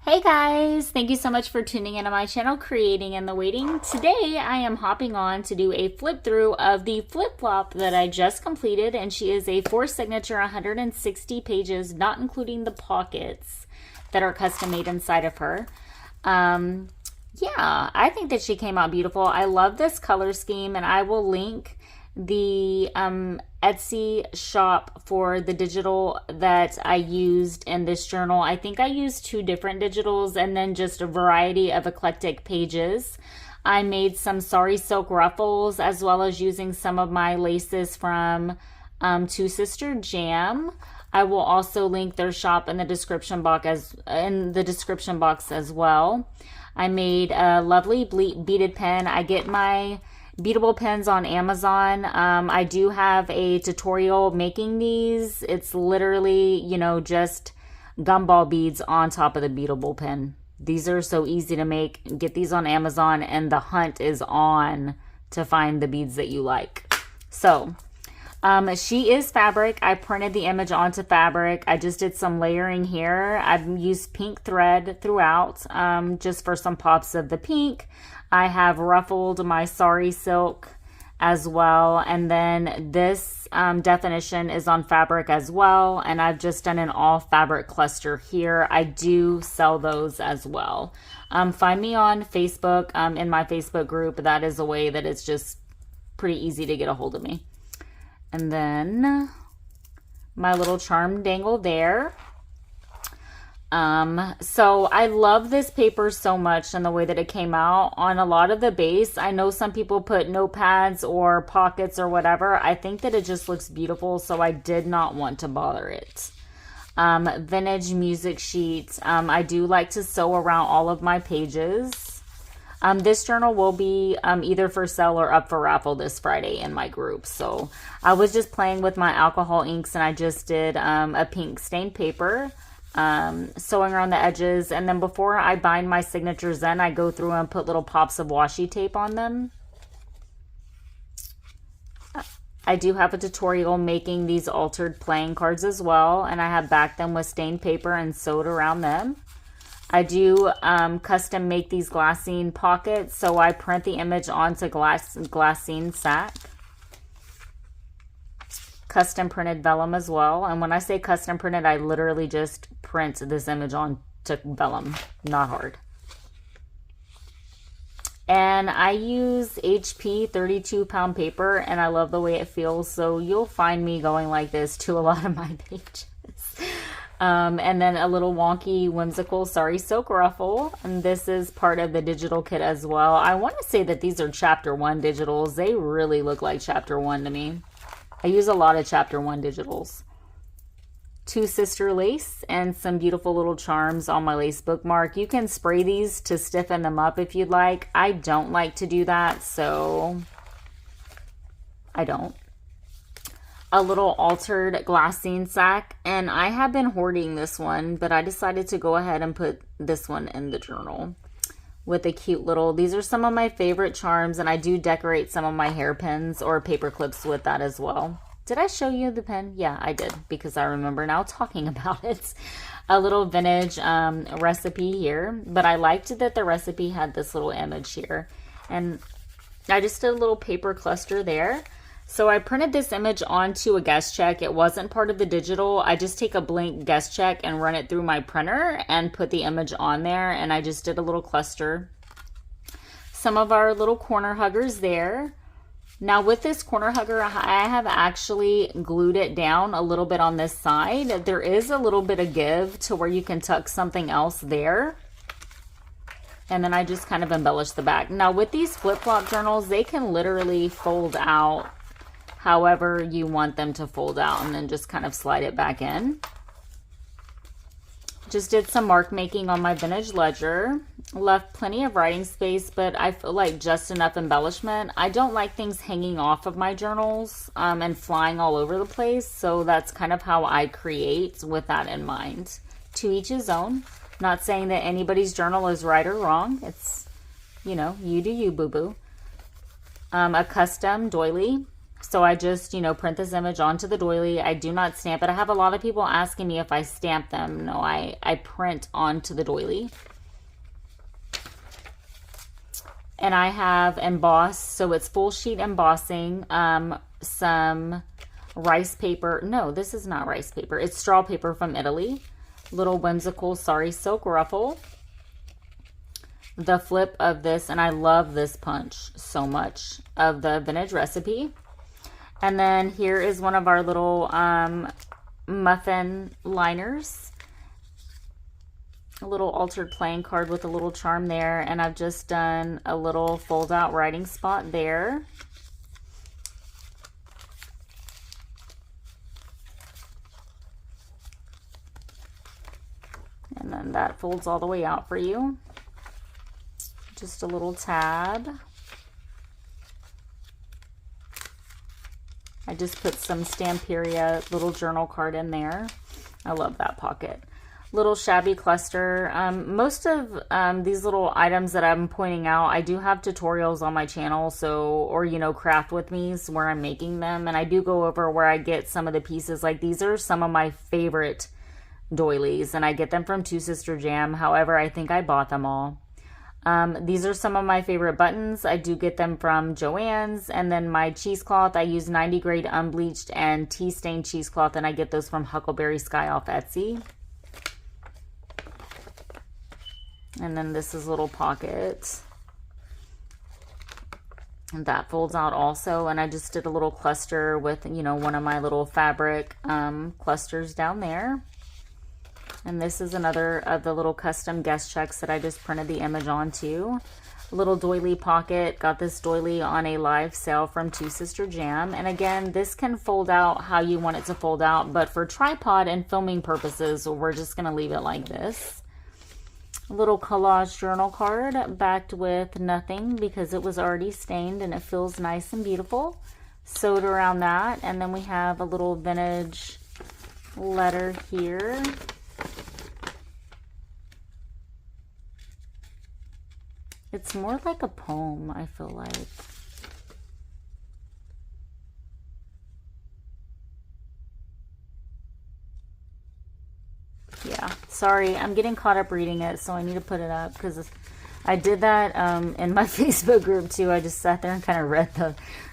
Hey guys, thank you so much for tuning into my channel, Creating in the Waiting. Today I am hopping on to do a flip through of the flip flop that I just completed, and she is a 4 signature 160 pages, not including the pockets that are custom made inside of her. Yeah, I think that she came out beautiful. I love this color scheme, and I will link the Etsy shop for the digital that I used in this journal. I think I used 2 different digitals and then just a variety of eclectic pages. I made some sari silk ruffles as well as using some of my laces from TwoSisterJam. I will also link their shop in the description box as well. I made a lovely beaded pen. I get my beadable pens on Amazon. I do have a tutorial making these. It's literally, just gumball beads on top of the beadable pen. These are so easy to make. Get these on Amazon and the hunt is on to find the beads that you like. So, she is fabric. I printed the image onto fabric. I just did some layering here. I've used pink thread throughout, just for some pops of the pink. I have ruffled my sari silk as well, and then this definition is on fabric as well, and I've just done an all fabric cluster here. I do sell those as well. Find me on Facebook, in my Facebook group. That is a way that it's just pretty easy to get a hold of me. And then my little charm dangle there. So I love this paper so much and the way that it came out on a lot of the base. I know some people put notepads or pockets or whatever. I think that it just looks beautiful, so I did not want to bother it. Vintage music sheet. I do like to sew around all of my pages. This journal will be either for sale or up for raffle this Friday in my group. So I was just playing with my alcohol inks, and I just did a pink stained paper. Sewing around the edges, and then before I bind my signatures in, I go through and put little pops of washi tape on them. I do have a tutorial making these altered playing cards as well, and I have backed them with stained paper and sewed around them. I do custom make these glassine pockets, so I print the image onto glassine sack. Custom printed vellum as well. And when I say custom printed, I literally just print this image onto vellum, not hard. And I use HP 32-pound paper, and I love the way it feels. So you'll find me going like this to a lot of my pages. And then a little wonky, whimsical sari silk ruffle. And this is part of the digital kit as well. I want to say that these are chapter 1 digitals. They really look like chapter 1 to me. I use a lot of chapter 1 digitals. 2 sister lace and some beautiful little charms on my lace bookmark. You can spray these to stiffen them up if you'd like. I don't like to do that, so I don't. A little altered glassine sack, and I have been hoarding this one, but I decided to go ahead and put this one in the journal with a cute little, these are some of my favorite charms, and I do decorate some of my hairpins or paper clips with that as well. Did I show you the pen? Yeah, I did, because I remember now talking about it. A little vintage recipe here, but I liked that the recipe had this little image here, and I just did a little paper cluster there. So I printed this image onto a guest check. It wasn't part of the digital. I just take a blank guest check and run it through my printer and put the image on there. And I just did a little cluster. Some of our little corner huggers there. Now with this corner hugger, I have actually glued it down a little bit on this side. There is a little bit of give to where you can tuck something else there. And then I just kind of embellish the back. Now with these flip-flop journals, they can literally fold out however you want them to fold out, and then just kind of slide it back in. Just did some mark making on my vintage ledger. Left plenty of writing space, but I feel like just enough embellishment. I don't like things hanging off of my journals and flying all over the place, so that's kind of how I create with that in mind. To each his own. Not saying that anybody's journal is right or wrong. It's, you do you, boo-boo. A custom doily. So I just, you know, print this image onto the doily. I do not stamp it. I have a lot of people asking me if I stamp them. No, I print onto the doily. And I have embossed, so it's full sheet embossing, some rice paper. No, this is not rice paper. It's straw paper from Italy. Little whimsical sari silk ruffle. The flip of this, and I love this punch so much, of the vintage recipe. And then here is one of our little muffin liners. A little altered playing card with a little charm there. And I've just done a little fold out writing spot there. And then that folds all the way out for you. Just a little tab. I just put some Stamperia little journal card in there. I love that pocket. Little shabby cluster. Most of these little items that I'm pointing out, I do have tutorials on my channel, so, or, you know, craft with me's where I'm making them, and I do go over where I get some of the pieces. Like, these are some of my favorite doilies, and I get them from TwoSisterJam. However, I think I bought them all. These are some of my favorite buttons. I do get them from Joann's. And then my cheesecloth, I use 90 grade unbleached and tea stained cheesecloth, and I get those from Huckleberry Sky off Etsy. And then this is little pockets. And that folds out also. And I just did a little cluster with, you know, one of my little fabric clusters down there. And this is another of the little custom guest checks that I just printed the image onto. Little doily pocket. Got this doily on a live sale from TwoSisterJam. And again, this can fold out how you want it to fold out. But for tripod and filming purposes, we're just going to leave it like this. A little collage journal card backed with nothing because it was already stained and it feels nice and beautiful. Sewed around that. And then we have a little vintage letter here. It's more like a poem, I feel like. Yeah, sorry, I'm getting caught up reading it, so I need to put it up because I did that in my Facebook group too. I just sat there and kind of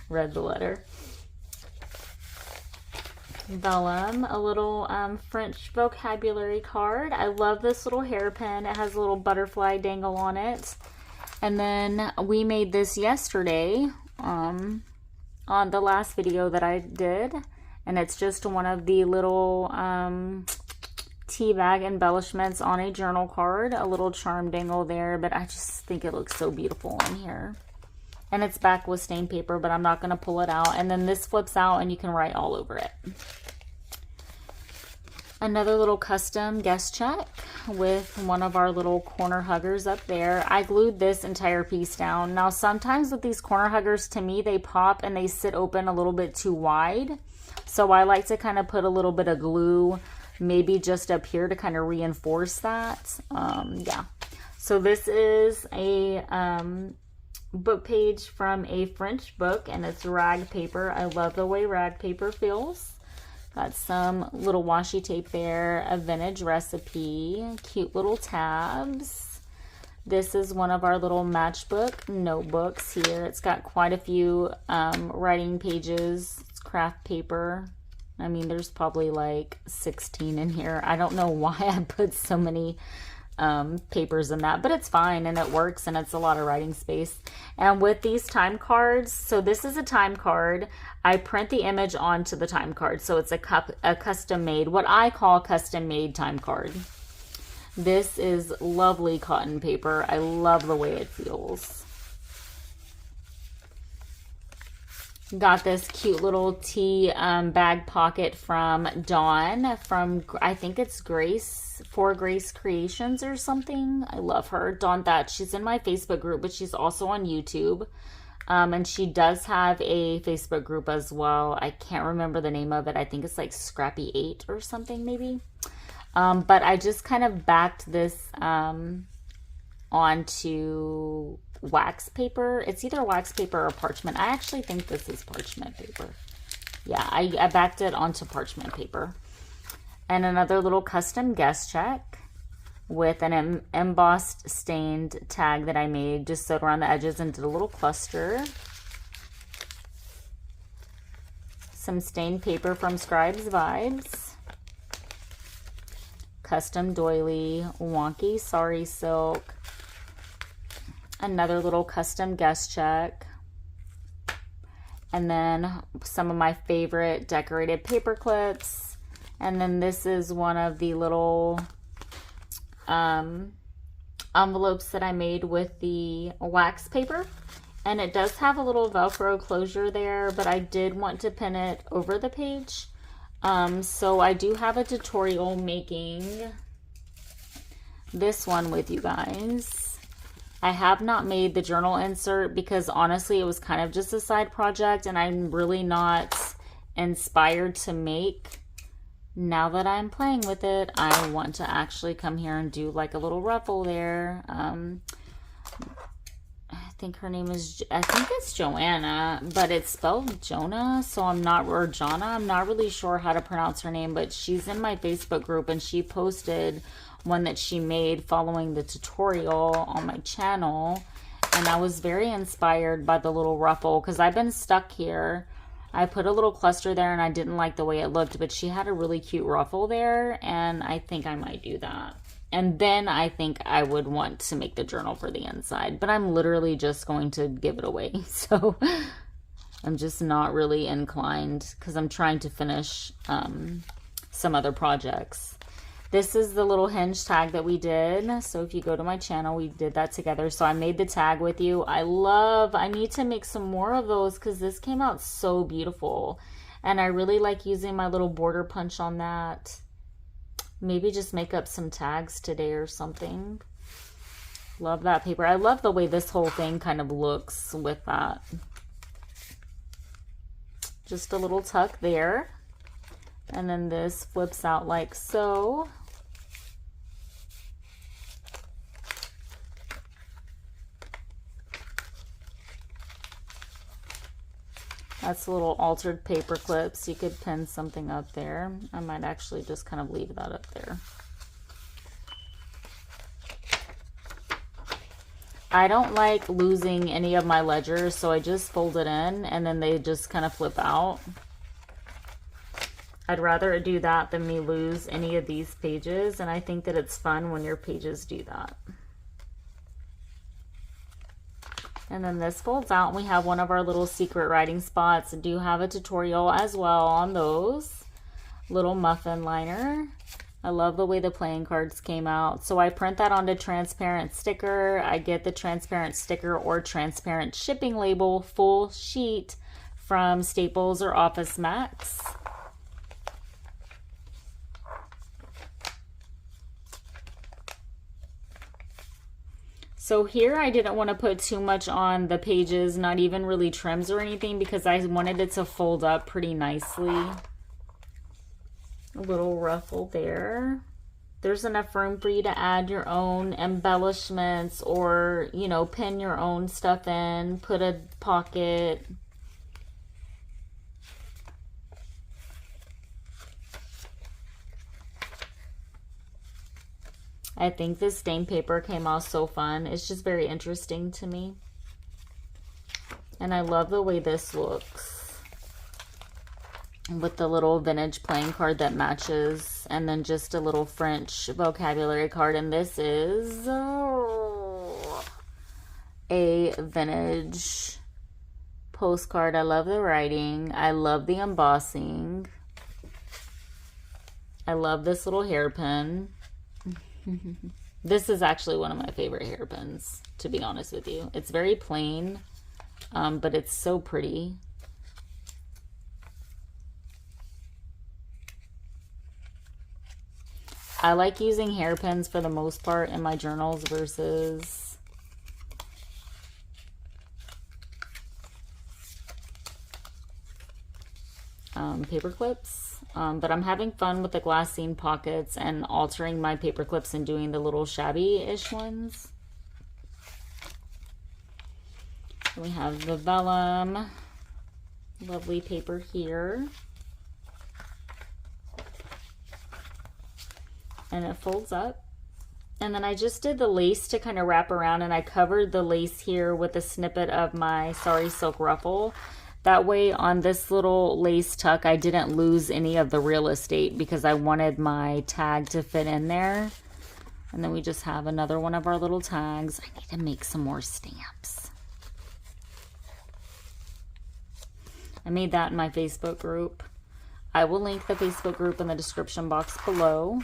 read the letter. Vellum, a little French vocabulary card. I love this little hairpin. It has a little butterfly dangle on it. And then we made this yesterday on the last video that I did. And it's just one of the little tea bag embellishments on a journal card. A little charm dangle there, but I just think it looks so beautiful in here. And it's back with stained paper, but I'm not going to pull it out. And then this flips out and you can write all over it. Another little custom guest check with one of our little corner huggers up there. I glued this entire piece down. Now, sometimes with these corner huggers, to me, they pop and they sit open a little bit too wide. So I like to kind of put a little bit of glue, maybe just up here to kind of reinforce that. Yeah. So this is a book page from a French book, and it's rag paper. I love the way rag paper feels. Got some little washi tape there, a vintage recipe, cute little tabs. This is one of our little matchbook notebooks here. It's got quite a few writing pages. It's craft paper. I mean, there's probably like 16 in here. I don't know why I put so many papers in that, but it's fine and it works and it's a lot of writing space. And with these time cards, so this is a time card. I print the image onto the time card, so it's a custom made, what I call custom made time card. This is lovely cotton paper. I love the way it feels. Got this cute little tea bag pocket from Dawn from, I think it's Grace, for Grace Creations or something. I love her. Dawn That. She's in my Facebook group, but she's also on YouTube. And she does have a Facebook group as well. I can't remember the name of it. I think it's like Scrappy 8 or something maybe. But I just kind of backed this onto wax paper. It's either wax paper or parchment. I actually think this is parchment paper. Yeah, I backed it onto parchment paper. And another little custom guest check with an embossed stained tag that I made. Just sewed around the edges and did a little cluster. Some stained paper from Scribes Vibes. Custom doily, wonky sari silk. Another little custom guest check. And then some of my favorite decorated paper clips. And then this is one of the little envelopes that I made with the wax paper. And it does have a little Velcro closure there, but I did want to pin it over the page. So I do have a tutorial making this one with you guys. I have not made the journal insert because honestly it was kind of just a side project and I'm really not inspired to make. Now that I'm playing with it, I want to actually come here and do like a little ruffle there. I think her name is, I think it's Joanna, but it's spelled Jonah, so I'm not, or Jonna, I'm not really sure how to pronounce her name, but she's in my Facebook group and she posted one that she made following the tutorial on my channel, and I was very inspired by the little ruffle because I've been stuck here. I put a little cluster there and I didn't like the way it looked, but she had a really cute ruffle there and I think I might do that. And then I think I would want to make the journal for the inside, but I'm literally just going to give it away. So I'm just not really inclined because I'm trying to finish some other projects. This is the little hinge tag that we did. So if you go to my channel, we did that together. So I made the tag with you. I need to make some more of those because this came out so beautiful. And I really like using my little border punch on that. Maybe just make up some tags today or something. Love that paper. I love the way this whole thing kind of looks with that. Just a little tuck there. And then this flips out like so. That's a little altered paper clips. You could pin something up there. I might actually just kind of leave that up there. I don't like losing any of my ledgers, so I just fold it in and then they just kind of flip out. I'd rather do that than me lose any of these pages, and I think that it's fun when your pages do that. And then this folds out and we have one of our little secret writing spots. I do have a tutorial as well on those. Little muffin liner. I love the way the playing cards came out. So I print that onto transparent sticker. I get the transparent sticker or transparent shipping label full sheet from Staples or Office Max. So here I didn't want to put too much on the pages, not even really trims or anything, because I wanted it to fold up pretty nicely. A little ruffle there. There's enough room for you to add your own embellishments or, you know, pin your own stuff in, put a pocket. I think this stained paper came out so fun. It's just very interesting to me. And I love the way this looks. With the little vintage playing card that matches. And then just a little French vocabulary card. And this is a vintage postcard. I love the writing. I love the embossing. I love this little hairpin. This is actually one of my favorite hairpins, to be honest with you. It's very plain, but it's so pretty. I like using hairpins for the most part in my journals versus paper clips. But I'm having fun with the glassine pockets and altering my paper clips and doing the little shabby-ish ones. We have the vellum, lovely paper here. And it folds up. And then I just did the lace to kind of wrap around, and I covered the lace here with a snippet of my Sari Silk ruffle. That way on this little lace tuck, I didn't lose any of the real estate because I wanted my tag to fit in there. And then we just have another one of our little tags. I need to make some more stamps. I made that in my Facebook group. I will link the Facebook group in the description box below.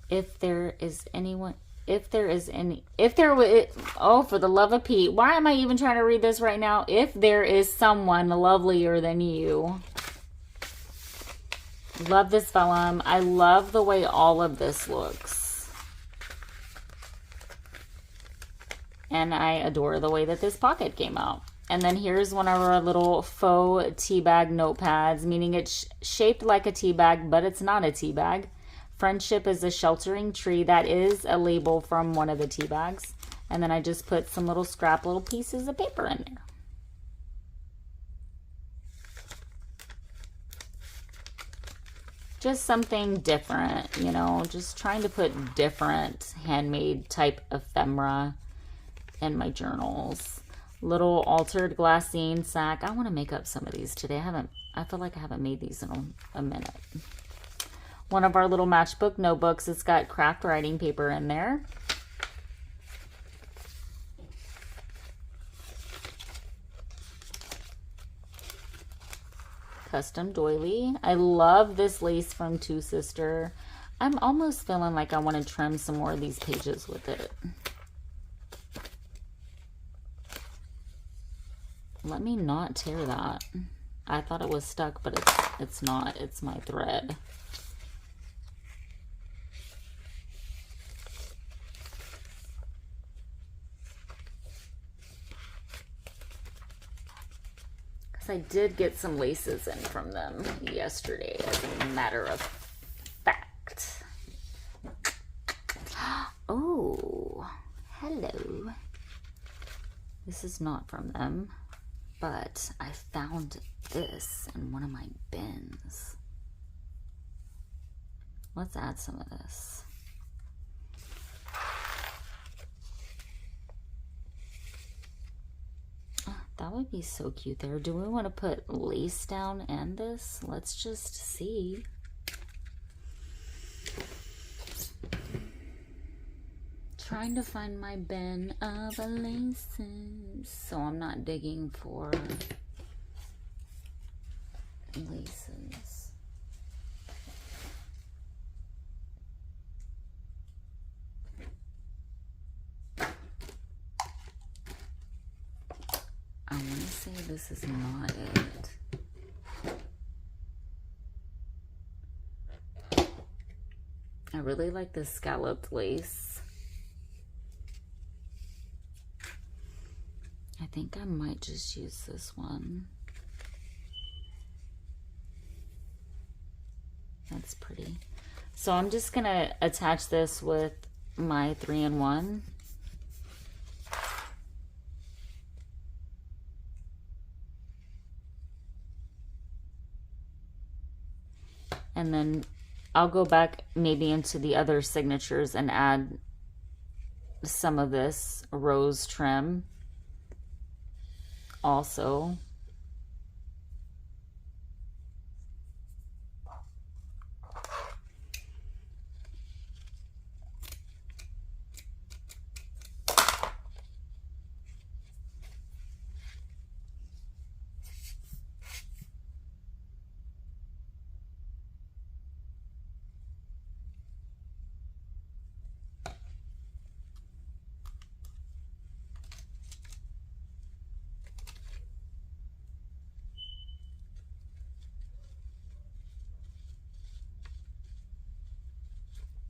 If there is anyone, oh, for the love of Pete, why am I even trying to read this right now? If there is someone lovelier than you. Love this vellum. I love the way all of this looks. And I adore the way that this pocket came out. And then here's one of our little faux tea bag notepads, meaning it's shaped like a tea bag, but it's not a tea bag. Friendship is a sheltering tree. That is a label from one of the tea bags. And then I just put some little scrap little pieces of paper in there. Just something different, you know, just trying to put different handmade type ephemera in my journals. Little altered glassine sack. I want to make up some of these today. I feel like I haven't made these in a minute. One of our little matchbook notebooks. It's got craft writing paper in there. Custom doily. I love this lace from Two Sister. I'm almost feeling like I want to trim some more of these pages with it. Let me not tear that. I thought it was stuck, but it's not. It's my thread. I did get some laces in from them yesterday, as a matter of fact. Oh, hello. This is not from them, but I found this in one of my bins. Let's add some of this. That would be so cute there. Do we want to put lace down and this? Let's just see. Trying to find my bin of laces. So I'm not digging for laces. I want to say this is not it. I really like this scalloped lace. I think I might just use this one. That's pretty. So I'm just going to attach this with my 3-in-1. And then I'll go back maybe into the other signatures and add some of this rose trim also.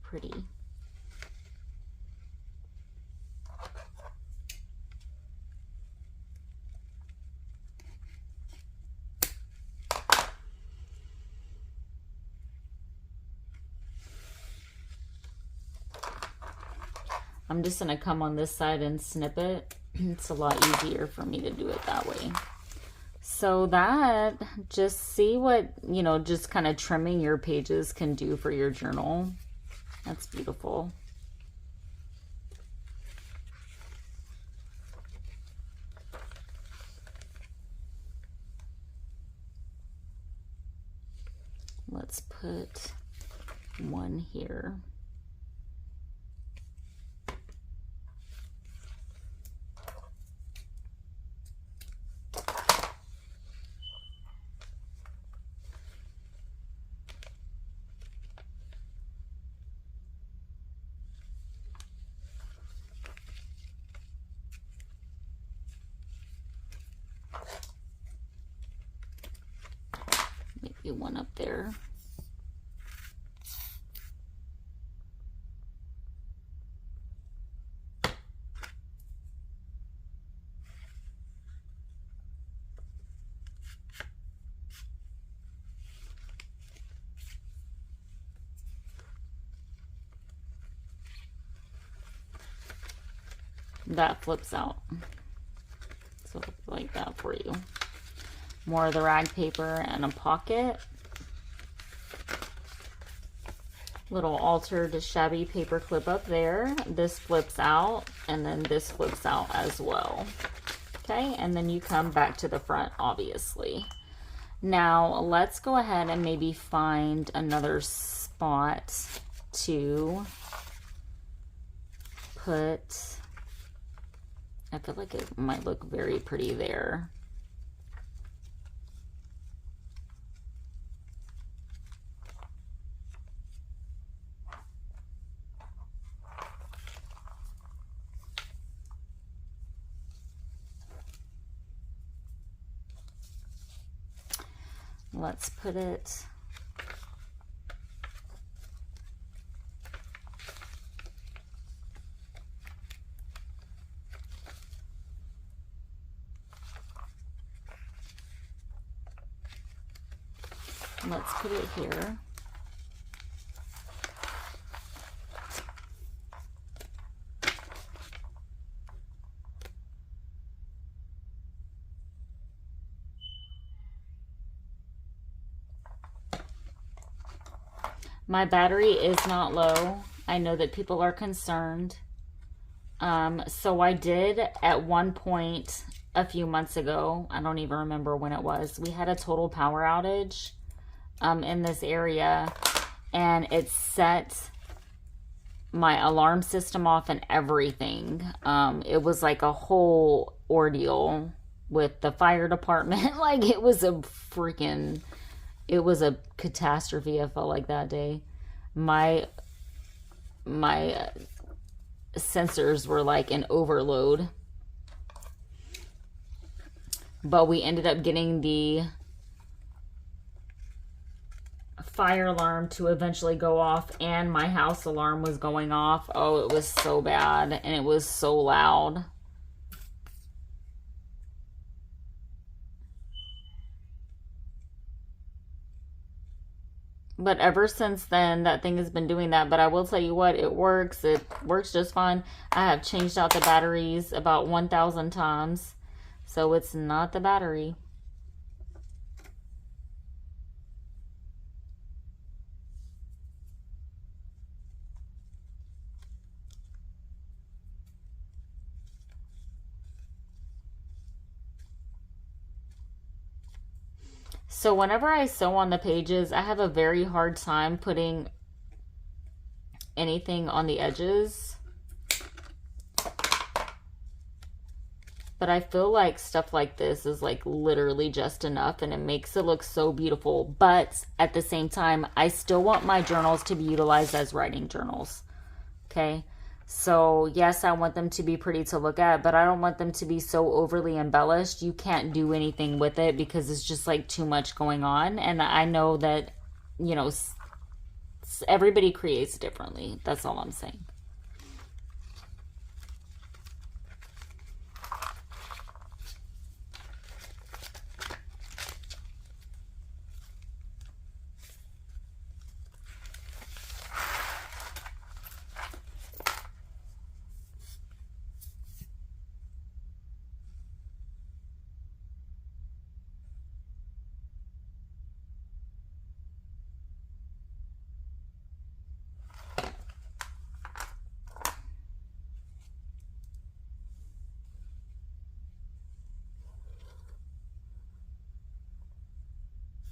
Pretty. I'm just going to come on this side and snip it. It's a lot easier for me to do it that way. So that, just see what, you know, just kind of trimming your pages can do for your journal. That's beautiful. Let's put one here. Maybe one up there. That flips out. So like that for you. More of the rag paper and a pocket. Little altered shabby paper clip up there. This flips out, and then this flips out as well. Okay, and then you come back to the front, obviously. Now let's go ahead and maybe find another spot to put. I feel like it might look very pretty there. Let's put it here. My battery is not low. I know that people are concerned. So I did at one point a few months ago, I don't even remember when it was, we had a total power outage in this area, and it set my alarm system off and everything. It was like a whole ordeal with the fire department. Like it was a catastrophe. I felt like that day. My sensors were like in overload. But we ended up getting the fire alarm to eventually go off, and my house alarm was going off. Oh, it was so bad, and it was so loud. But ever since then, that thing has been doing that. But I will tell you what, it works. It works just fine. I have changed out the batteries about 1,000 times. So it's not the battery. So whenever I sew on the pages, I have a very hard time putting anything on the edges. But I feel like stuff like this is like literally just enough, and it makes it look so beautiful. But at the same time, I still want my journals to be utilized as writing journals. Okay. So yes, I want them to be pretty to look at, but I don't want them to be so overly embellished. You can't do anything with it because it's just like too much going on. And I know that, you know, everybody creates differently. That's all I'm saying.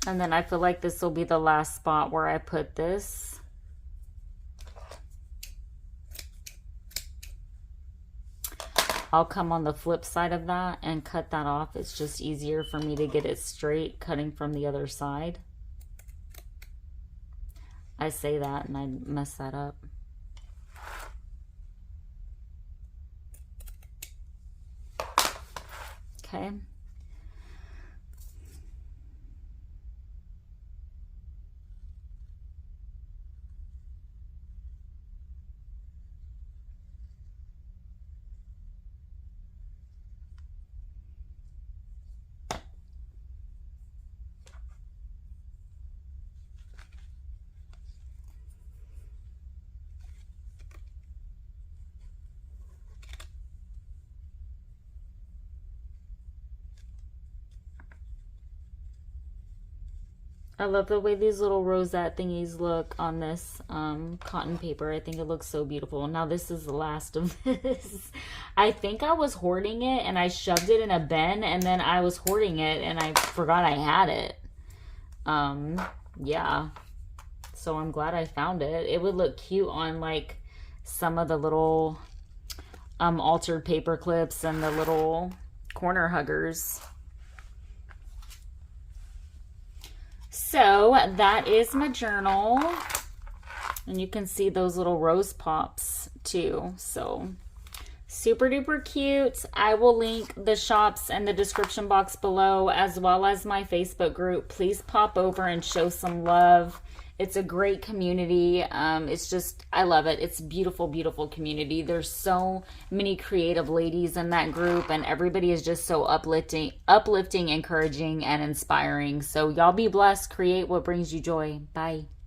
And then I feel like this will be the last spot where I put this. I'll come on the flip side of that and cut that off. It's just easier for me to get it straight cutting from the other side. I say that and I mess that up. Okay. I love the way these little rosette thingies look on this cotton paper. I think it looks so beautiful. Now this is the last of this. I think I was hoarding it and I shoved it in a bin, and then I was hoarding it and I forgot I had it. Yeah. So I'm glad I found it. It would look cute on like some of the little altered paper clips and the little corner huggers. So that is my journal, and you can see those little rose pops too. So super duper cute. I will link the shops in the description box below, as well as my Facebook group. Please pop over and show some love. It's a great community. It's just, I love it. It's beautiful, beautiful community. There's so many creative ladies in that group, and everybody is just so uplifting, encouraging, and inspiring. So y'all be blessed. Create what brings you joy. Bye.